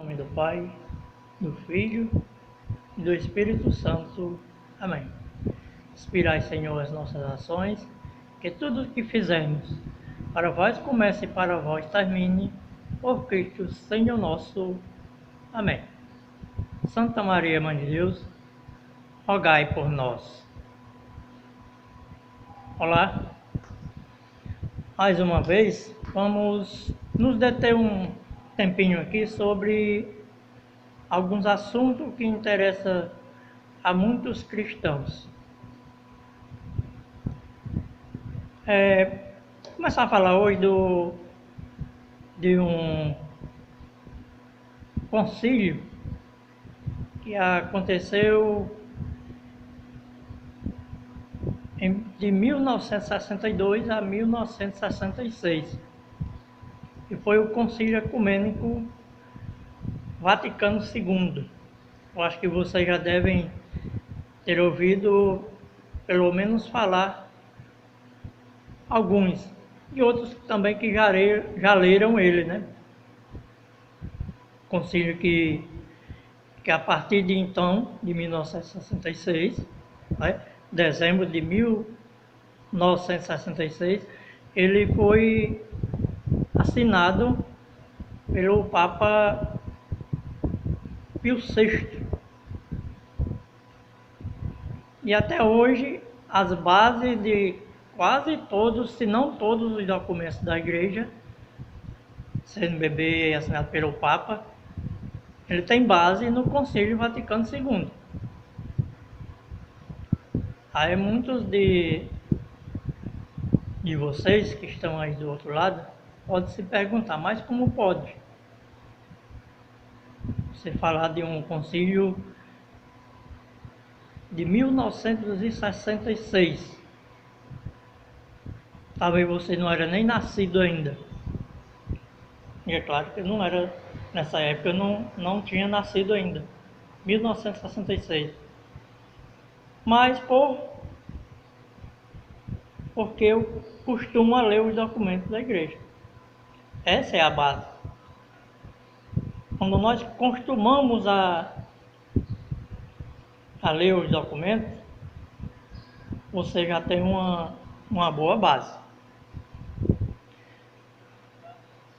nome do Pai, do Filho e do Espírito Santo. Amém. Inspirai, Senhor, as nossas ações, que tudo o que fizermos para vós comece e para vós termine, por Cristo, Senhor nosso. Amém. Santa Maria, Mãe de Deus, rogai por nós. Olá, mais uma vez vamos nos deter um tempinho aqui sobre alguns assuntos que interessam a muitos cristãos. Começar a falar hoje de um concílio que aconteceu de 1962 a 1966, que foi o Concílio Ecumênico Vaticano II. Eu acho que vocês já devem ter ouvido, pelo menos, falar alguns, e outros também que já leram ele, né? Concílio que a partir de então, de 1966, né? Dezembro de 1966, ele foi assinado pelo Papa Pio VI. E até hoje, as bases de quase todos, se não todos os documentos da Igreja, CNBB assinado pelo Papa, ele tem base no Concílio Vaticano II. Aí muitos de vocês que estão aí do outro lado podem se perguntar, mas como pode você falar de um concílio de 1966? Talvez você não era nem nascido ainda. E é claro que eu não era, nessa época eu não tinha nascido ainda. 1966. Mas porque eu costumo ler os documentos da igreja. Essa é a base. Quando nós costumamos a ler os documentos, você já tem uma boa base.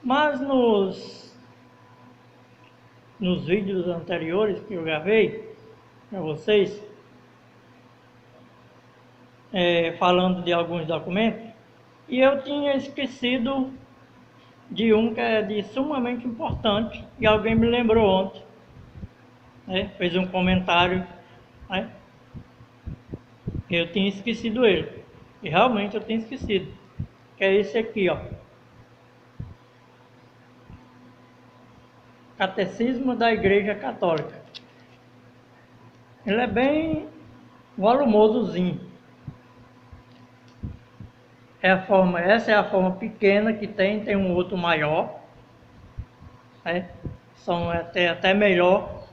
Mas nos vídeos anteriores que eu gravei para vocês, falando de alguns documentos, e eu tinha esquecido de um que é de sumamente importante, e alguém me lembrou ontem, né? Fez um comentário, né? Eu tinha esquecido ele, e realmente eu tinha esquecido, que é esse aqui, ó. Catecismo da Igreja Católica. Ele é bem volumosozinho. Essa é a forma pequena que tem um outro maior, né? São até melhor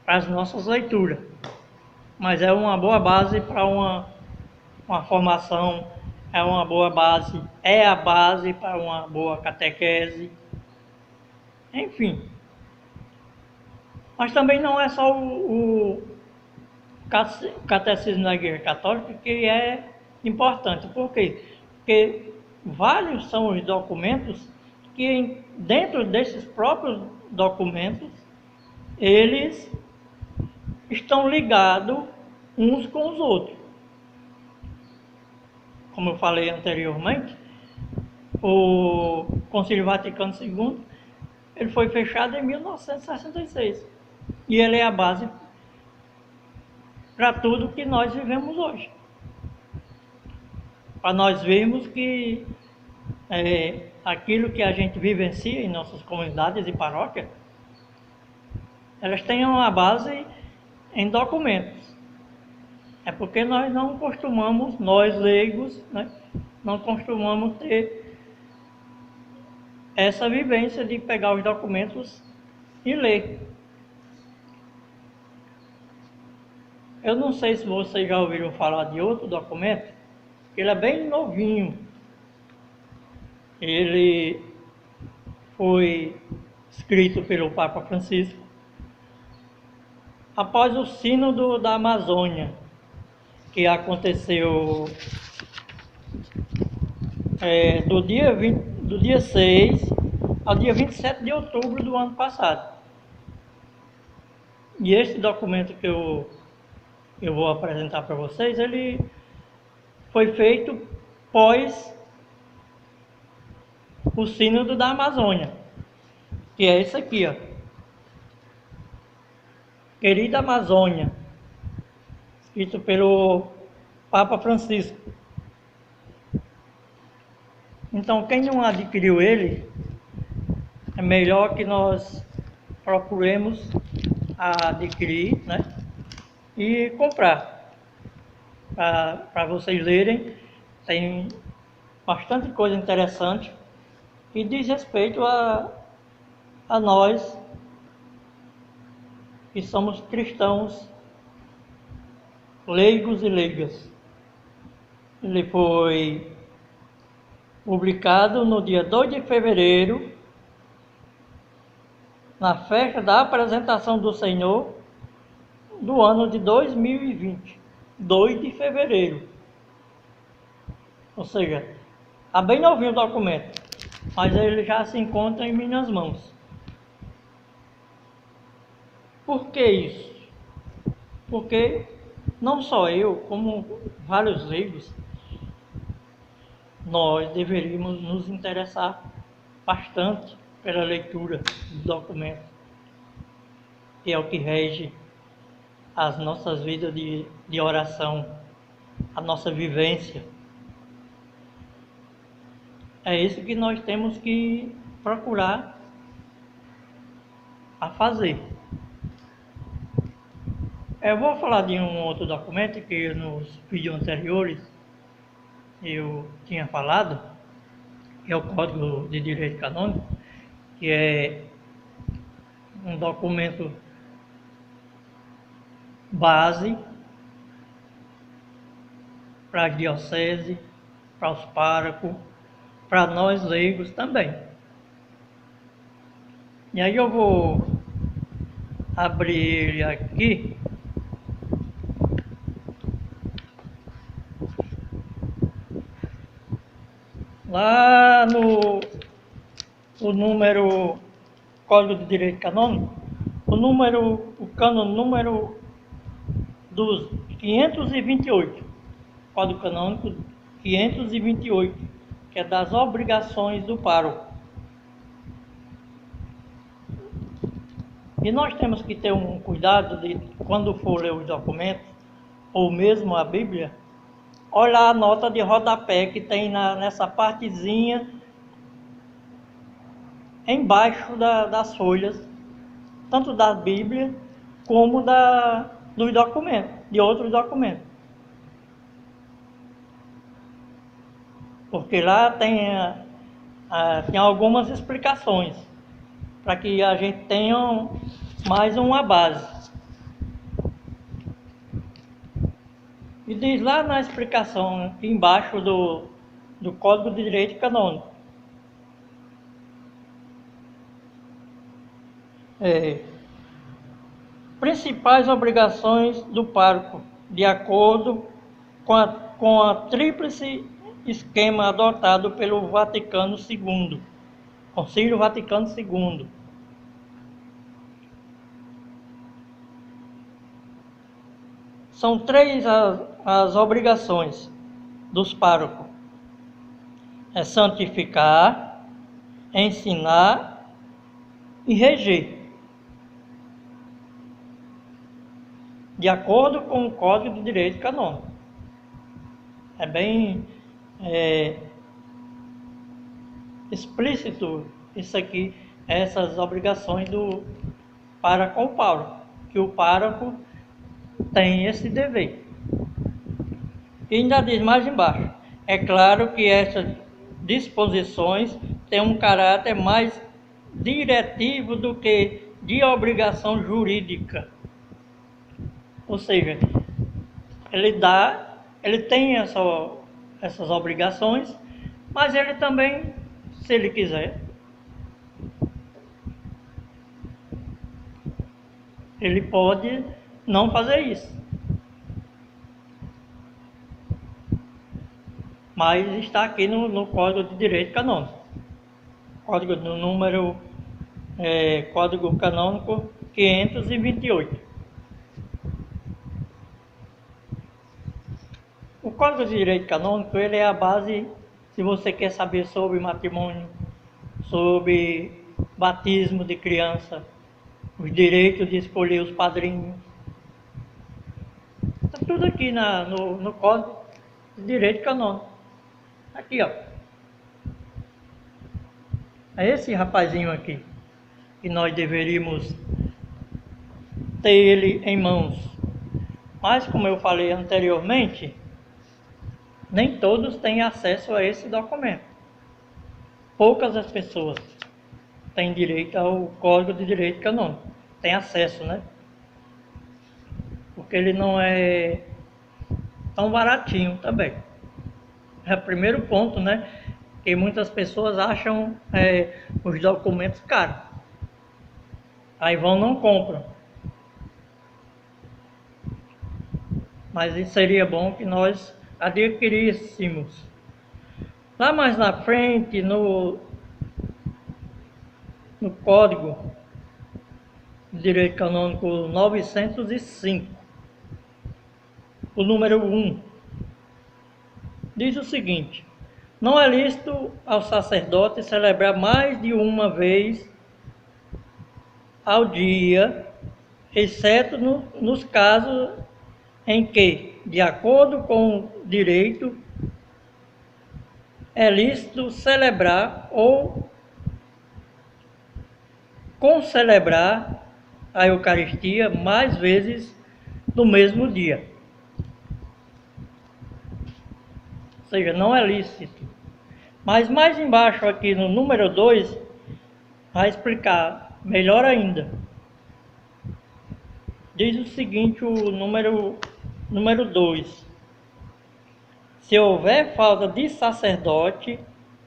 para as nossas leituras. Mas é uma boa base para uma formação, é a base para uma boa catequese, enfim. Mas também não é só o Catecismo da Igreja Católica que é importante. Por quê? Porque vários são os documentos que, dentro desses próprios documentos, eles estão ligados uns com os outros. Como eu falei anteriormente, o Concílio Vaticano II ele foi fechado em 1966 e ele é a base para tudo que nós vivemos hoje. Para nós vermos que aquilo que a gente vivencia em nossas comunidades e paróquias, elas têm uma base em documentos. É porque nós não costumamos, nós leigos, né, não costumamos ter essa vivência de pegar os documentos e ler. Eu não sei se vocês já ouviram falar de outro documento, ele é bem novinho. Ele foi escrito pelo Papa Francisco, após o Sínodo da Amazônia, que aconteceu do dia 6 ao dia 27 de outubro do ano passado. E este documento que eu vou apresentar para vocês, ele foi feito pós o Sínodo da Amazônia, que é esse aqui, ó. Querida Amazônia, escrito pelo Papa Francisco. Então, quem não adquiriu ele, é melhor que nós procuremos adquirir, né? E comprar, para vocês lerem. Tem bastante coisa interessante e diz respeito a nós que somos cristãos leigos e leigas. Ele foi publicado no dia 2 de fevereiro, na festa da apresentação do Senhor do ano de 2020, 2 de fevereiro. Ou seja, está bem novinho o documento, mas ele já se encontra em minhas mãos. Por que isso? Porque não só eu, como vários leigos, nós deveríamos nos interessar bastante pela leitura do documento, que é o que rege as nossas vidas de oração, a nossa vivência. É isso que nós temos que procurar a fazer. Eu vou falar de um outro documento que nos vídeos anteriores eu tinha falado, que é o Código de Direito Canônico, que é um documento base para a diocese, para os párocos, para nós leigos também. E aí eu vou abrir ele aqui. Lá no número Código de Direito Canônico, o cânone número dos 528, Código Canônico 528, que é das obrigações do pároco. E nós temos que ter um cuidado de, quando for ler os documentos, ou mesmo a Bíblia, olhar a nota de rodapé que tem nessa partezinha embaixo das folhas, tanto da Bíblia como dos documentos, de outros documentos. Porque lá tem algumas explicações, para que a gente tenha mais uma base. E diz lá na explicação, aqui embaixo do Código de Direito Canônico, principais obrigações do pároco, de acordo com a tríplice esquema adotado pelo Vaticano II, Concílio Vaticano II. São três as obrigações dos párocos: é santificar, ensinar e reger, de acordo com o Código de Direito Canônico. É bem explícito isso aqui, essas obrigações para com o pároco, que o pároco tem esse dever. E ainda diz mais embaixo: é claro que essas disposições têm um caráter mais diretivo do que de obrigação jurídica. Ou seja, ele tem essas obrigações, mas ele também, se ele quiser, ele pode não fazer isso. Mas está aqui no Código de Direito Canônico. Código do número, Código Canônico 528. O Código de Direito Canônico, ele é a base, se você quer saber sobre matrimônio, sobre batismo de criança, os direitos de escolher os padrinhos. Está tudo aqui no Código de Direito Canônico. Aqui, ó. É esse rapazinho aqui que nós deveríamos ter ele em mãos. Mas, como eu falei anteriormente, nem todos têm acesso a esse documento. Poucas as pessoas têm direito ao Código de Direito Canônico. Tem acesso, né? Porque ele não é tão baratinho também. É o primeiro ponto, né? Que muitas pessoas acham os documentos caros. Aí vão não compram. Mas isso seria bom que nós adquiríssemos. Lá mais na frente, no Código de Direito Canônico 905, o número 1, diz o seguinte: não é lícito ao sacerdote celebrar mais de uma vez ao dia, exceto nos casos em que, de acordo com o direito, é lícito celebrar ou concelebrar a Eucaristia mais vezes no mesmo dia. Ou seja, não é lícito. Mas mais embaixo aqui no número 2, vai explicar melhor ainda. Diz o seguinte, o número 2. Se houver falta de sacerdote,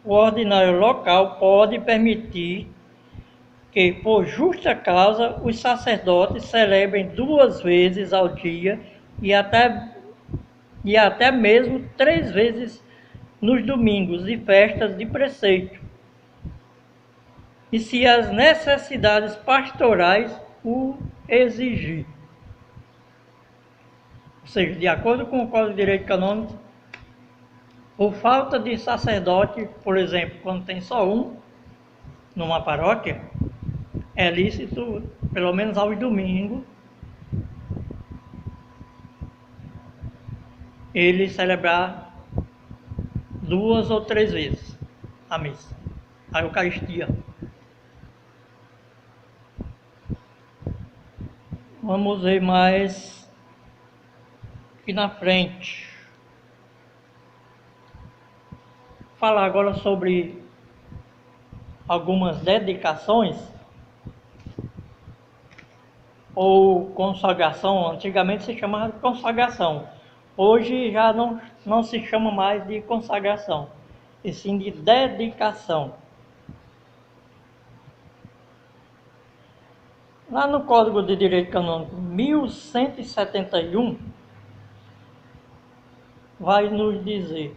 o ordinário local pode permitir que, por justa causa, os sacerdotes celebrem 2 vezes ao dia e até mesmo 3 vezes nos domingos e festas de preceito, e se as necessidades pastorais o exigir. Ou seja, de acordo com o Código de Direito Canônico, por falta de sacerdote, por exemplo, quando tem só um numa paróquia, é lícito, pelo menos aos domingos, ele celebrar 2 ou 3 vezes a missa, a Eucaristia. Vamos ver mais aqui na frente. Falar agora sobre algumas dedicações ou consagração. Antigamente se chamava de consagração. Hoje já não se chama mais de consagração, e sim de dedicação. Lá no Código de Direito Canônico 1171, vai nos dizer: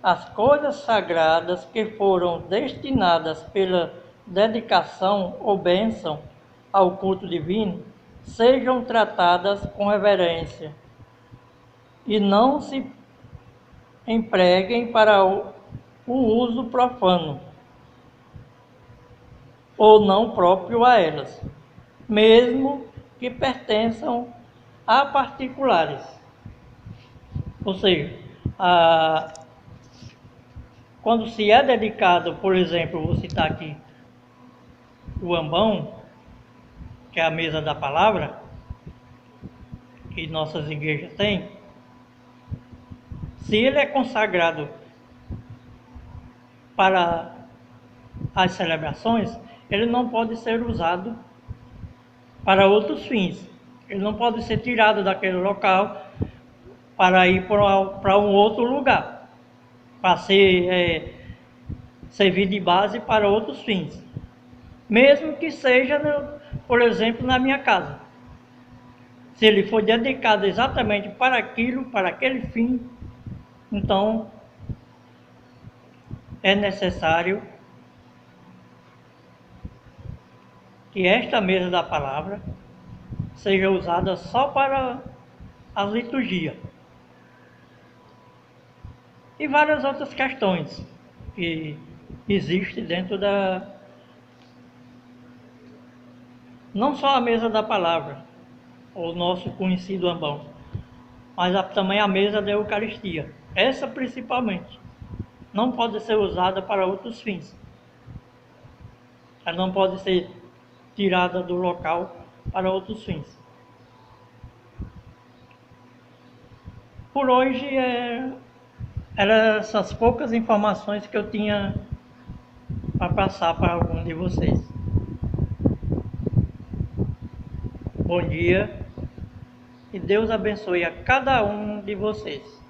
as coisas sagradas que foram destinadas pela dedicação ou bênção ao culto divino sejam tratadas com reverência e não se empreguem para o uso profano ou não próprio a elas, mesmo que pertençam a particulares. Ou seja, quando se é dedicado, por exemplo, vou citar aqui o ambão, que é a mesa da palavra, que nossas igrejas têm, se ele é consagrado para as celebrações, ele não pode ser usado para outros fins. Ele não pode ser tirado daquele local para ir para um outro lugar, para servir de base para outros fins. Mesmo que seja por exemplo, na minha casa. Se ele for dedicado exatamente para aquilo, para aquele fim, então é necessário que esta mesa da palavra seja usada só para a liturgia. E várias outras questões que existem dentro não só a mesa da palavra, o nosso conhecido ambão, mas também a mesa da Eucaristia. Essa principalmente não pode ser usada para outros fins. Ela não pode ser tirada do local para outros fins. Por hoje eram essas poucas informações que eu tinha para passar para algum de vocês. Bom dia e Deus abençoe a cada um de vocês.